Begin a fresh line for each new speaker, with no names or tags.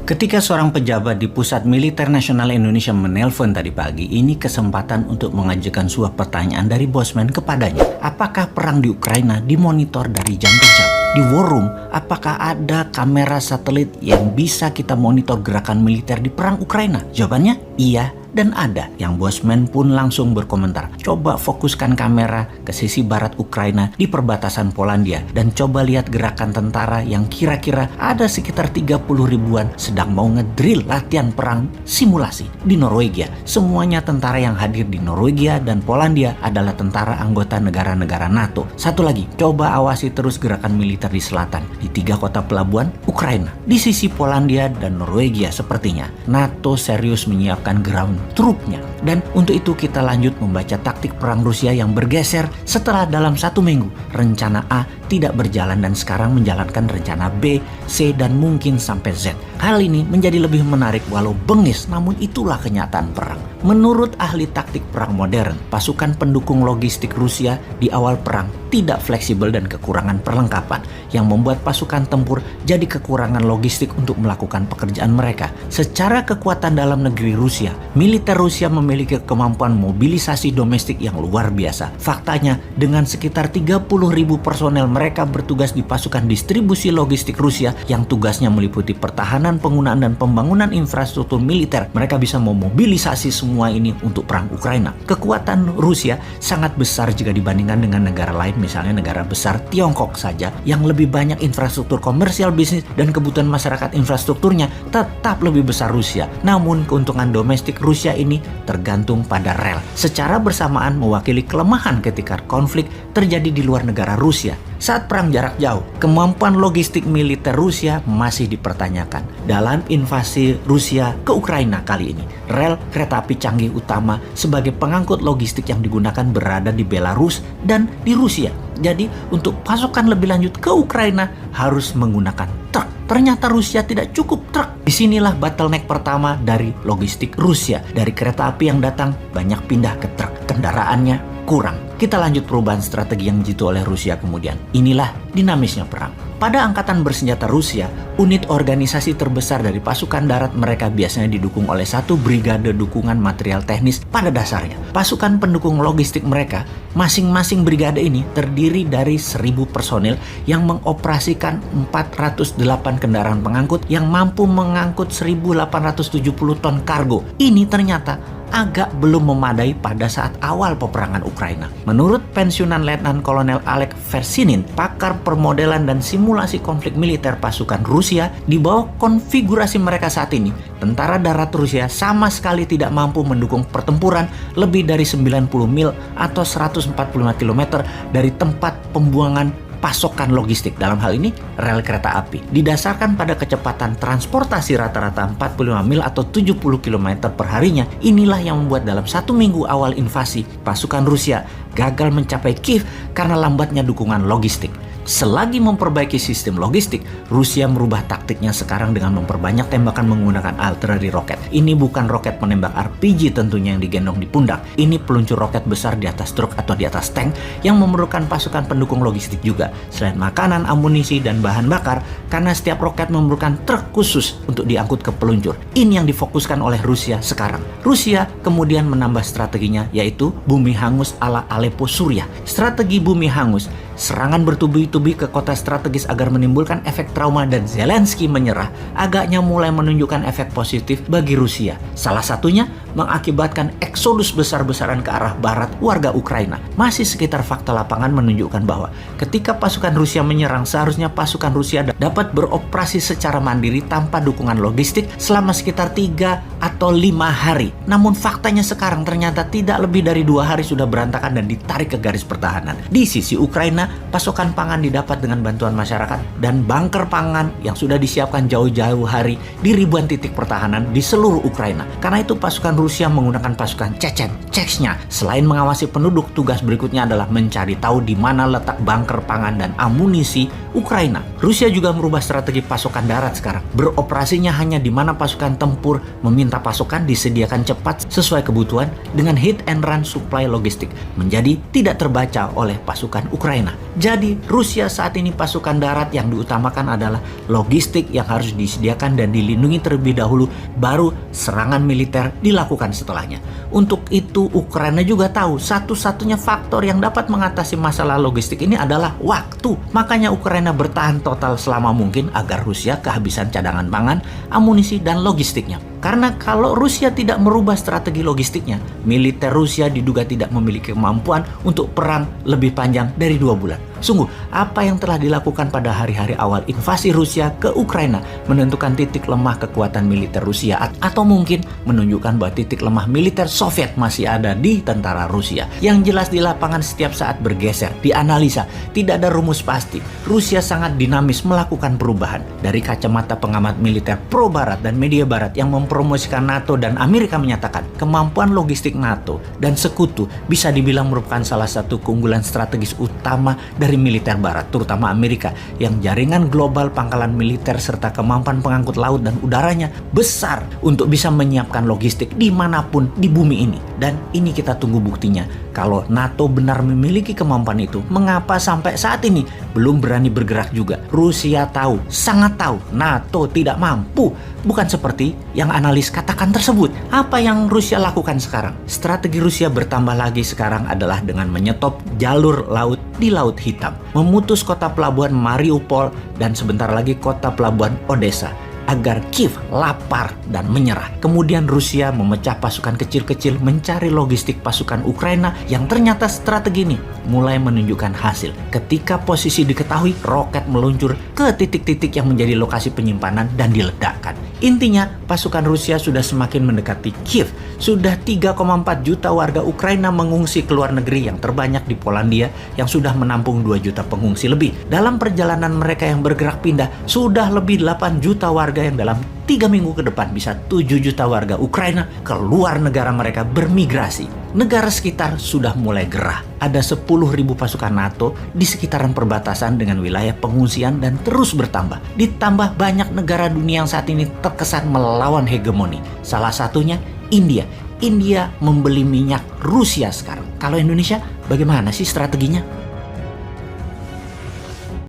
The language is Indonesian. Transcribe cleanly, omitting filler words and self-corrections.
Ketika seorang pejabat di Pusat Militer Nasional Indonesia menelpon tadi pagi, ini kesempatan untuk mengajukan sebuah pertanyaan dari bosman kepadanya. Apakah perang di Ukraina dimonitor dari jam ke jam? Di war room, apakah ada kamera satelit yang bisa kita monitor gerakan militer di perang Ukraina? Jawabannya, iya dan ada. Yang bosman pun langsung berkomentar, coba fokuskan kamera ke sisi barat Ukraina di perbatasan Polandia dan coba lihat gerakan tentara yang kira-kira ada sekitar 30 ribuan sedang mau ngedrill latihan perang simulasi di Norwegia. Semuanya tentara yang hadir di Norwegia dan Polandia adalah tentara anggota negara-negara NATO. Satu lagi, coba awasi terus gerakan militer di selatan di 3 kota pelabuhan Ukraina. Di sisi Polandia dan Norwegia sepertinya NATO serius menyiapkan ground trupnya. Dan untuk itu kita lanjut membaca taktik perang Rusia yang bergeser setelah dalam 1 minggu rencana A tidak berjalan dan sekarang menjalankan rencana B, C, dan mungkin sampai Z. Hal ini menjadi lebih menarik walau bengis, namun itulah kenyataan perang. Menurut ahli taktik perang modern, pasukan pendukung logistik Rusia di awal perang tidak fleksibel dan kekurangan perlengkapan yang membuat pasukan tempur jadi kekurangan logistik untuk melakukan pekerjaan mereka. Secara kekuatan dalam negeri Rusia, militer Rusia memiliki kemampuan mobilisasi domestik yang luar biasa. Faktanya, dengan sekitar 30.000 personel mereka bertugas di pasukan distribusi logistik Rusia yang tugasnya meliputi pertahanan, penggunaan, dan pembangunan infrastruktur militer. Mereka bisa memobilisasi semua ini untuk perang Ukraina. Kekuatan Rusia sangat besar jika dibandingkan dengan negara lain, misalnya negara besar Tiongkok saja yang lebih banyak infrastruktur komersial, bisnis, dan kebutuhan masyarakat infrastrukturnya tetap lebih besar Rusia. Namun keuntungan domestik Rusia ini tergantung pada rel. Secara bersamaan mewakili kelemahan ketika konflik terjadi di luar negara Rusia. Saat perang jarak jauh, kemampuan logistik militer Rusia masih dipertanyakan. Dalam invasi Rusia ke Ukraina kali ini, rel kereta api canggih utama sebagai pengangkut logistik yang digunakan berada di Belarus dan di Rusia. Jadi, untuk pasokan lebih lanjut ke Ukraina harus menggunakan truk. Ternyata Rusia tidak cukup truk. Disinilah bottleneck pertama dari logistik Rusia. Dari kereta api yang datang, banyak pindah ke truk. Kendaraannya kurang. Kita lanjut perubahan strategi yang jitu oleh Rusia kemudian. Inilah dinamisnya perang. Pada angkatan bersenjata Rusia, unit organisasi terbesar dari pasukan darat mereka biasanya didukung oleh 1 brigade dukungan material teknis pada dasarnya. Pasukan pendukung logistik mereka, masing-masing brigade ini terdiri dari 1.000 personil yang mengoperasikan 408 kendaraan pengangkut yang mampu mengangkut 1.870 ton kargo. Ini ternyata agak belum memadai pada saat awal peperangan Ukraina. Menurut pensiunan Letnan Kolonel Alek Versinin, pakar permodelan dan simulasi konflik militer pasukan Rusia, di bawah konfigurasi mereka saat ini, tentara darat Rusia sama sekali tidak mampu mendukung pertempuran lebih dari 90 mil atau 145 km dari tempat pembuangan pasokan logistik, dalam hal ini rel kereta api. Didasarkan pada kecepatan transportasi rata-rata 45 mil atau 70 km per harinya, inilah yang membuat dalam 1 minggu awal invasi, pasukan Rusia gagal mencapai Kiev karena lambatnya dukungan logistik. Selagi memperbaiki sistem logistik, Rusia merubah taktiknya sekarang dengan memperbanyak tembakan menggunakan artileri roket. Ini bukan roket penembak RPG tentunya yang digendong di pundak. Ini peluncur roket besar di atas truk atau di atas tank yang memerlukan pasukan pendukung logistik juga. Selain makanan, amunisi, dan bahan bakar, karena setiap roket memerlukan truk khusus untuk diangkut ke peluncur. Ini yang difokuskan oleh Rusia sekarang. Rusia kemudian menambah strateginya, yaitu bumi hangus ala Aleppo, Suriah. Strategi bumi hangus, serangan bertubi-tubi ke kota strategis agar menimbulkan efek trauma dan Zelensky menyerah, agaknya mulai menunjukkan efek positif bagi Rusia. Salah satunya mengakibatkan eksodus besar-besaran ke arah barat warga Ukraina. Masih sekitar fakta lapangan menunjukkan bahwa ketika pasukan Rusia menyerang, seharusnya pasukan Rusia dapat beroperasi secara mandiri tanpa dukungan logistik selama sekitar 3 atau 5 hari. Namun faktanya sekarang ternyata tidak lebih dari 2 hari sudah berantakan dan ditarik ke garis pertahanan. Di sisi Ukraina, pasokan pangan didapat dengan bantuan masyarakat dan bunker pangan yang sudah disiapkan jauh-jauh hari di ribuan titik pertahanan di seluruh Ukraina. Karena itu pasukan Rusia menggunakan pasukan Chechnya. Selain mengawasi penduduk, tugas berikutnya adalah mencari tahu di mana letak bunker pangan dan amunisi Ukraina. Rusia juga merubah strategi pasokan darat sekarang. Beroperasinya hanya di mana pasukan tempur meminta pasokan disediakan cepat sesuai kebutuhan dengan hit and run supply logistik menjadi tidak terbaca oleh pasukan Ukraina. Jadi Rusia saat ini pasukan darat yang diutamakan adalah logistik yang harus disediakan dan dilindungi terlebih dahulu, baru serangan militer dilakukan setelahnya. Untuk itu Ukraina juga tahu satu-satunya faktor yang dapat mengatasi masalah logistik ini adalah waktu. Makanya Ukraina bertahan total selama mungkin agar Rusia kehabisan cadangan pangan, amunisi, dan logistiknya. Karena kalau Rusia tidak merubah strategi logistiknya, militer Rusia diduga tidak memiliki kemampuan untuk perang lebih panjang dari 2 bulan. Sungguh, apa yang telah dilakukan pada hari-hari awal invasi Rusia ke Ukraina menentukan titik lemah kekuatan militer Rusia, atau mungkin menunjukkan bahwa titik lemah militer Soviet masih ada di tentara Rusia. Yang jelas di lapangan setiap saat bergeser, dianalisa, tidak ada rumus pasti. Rusia sangat dinamis melakukan perubahan. Dari kacamata pengamat militer pro Barat dan media Barat yang mempromosikan NATO dan Amerika menyatakan kemampuan logistik NATO dan sekutu bisa dibilang merupakan salah satu keunggulan strategis utama dari militer Barat, terutama Amerika, yang jaringan global pangkalan militer serta kemampuan pengangkut laut dan udaranya besar untuk bisa menyiapkan logistik dimanapun di bumi ini. Dan ini kita tunggu buktinya. Kalau NATO benar memiliki kemampuan itu, mengapa sampai saat ini belum berani bergerak juga? Rusia tahu, sangat tahu, NATO tidak mampu. Bukan seperti yang analis katakan tersebut. Apa yang Rusia lakukan sekarang? Strategi Rusia bertambah lagi sekarang adalah dengan menyetop jalur laut di Laut Hitam, memutus kota pelabuhan Mariupol dan sebentar lagi kota pelabuhan Odessa agar Kiev lapar dan menyerah. Kemudian Rusia memecah pasukan kecil-kecil mencari logistik pasukan Ukraina yang ternyata strategi ini mulai menunjukkan hasil. Ketika posisi diketahui, roket meluncur ke titik-titik yang menjadi lokasi penyimpanan dan diledakkan. Intinya, pasukan Rusia sudah semakin mendekati Kiev. Sudah 3,4 juta warga Ukraina mengungsi ke luar negeri, yang terbanyak di Polandia yang sudah menampung 2 juta pengungsi lebih. Dalam perjalanan mereka yang bergerak pindah, sudah lebih 8 juta warga yang dalam 3 minggu ke depan bisa 7 juta warga Ukraina keluar negara mereka bermigrasi. Negara sekitar sudah mulai gerah. Ada 10.000 pasukan NATO di sekitaran perbatasan dengan wilayah pengungsian dan terus bertambah. Ditambah banyak negara dunia yang saat ini terkesan melawan hegemoni. Salah satunya India. India membeli minyak Rusia sekarang. Kalau Indonesia, bagaimana sih strateginya?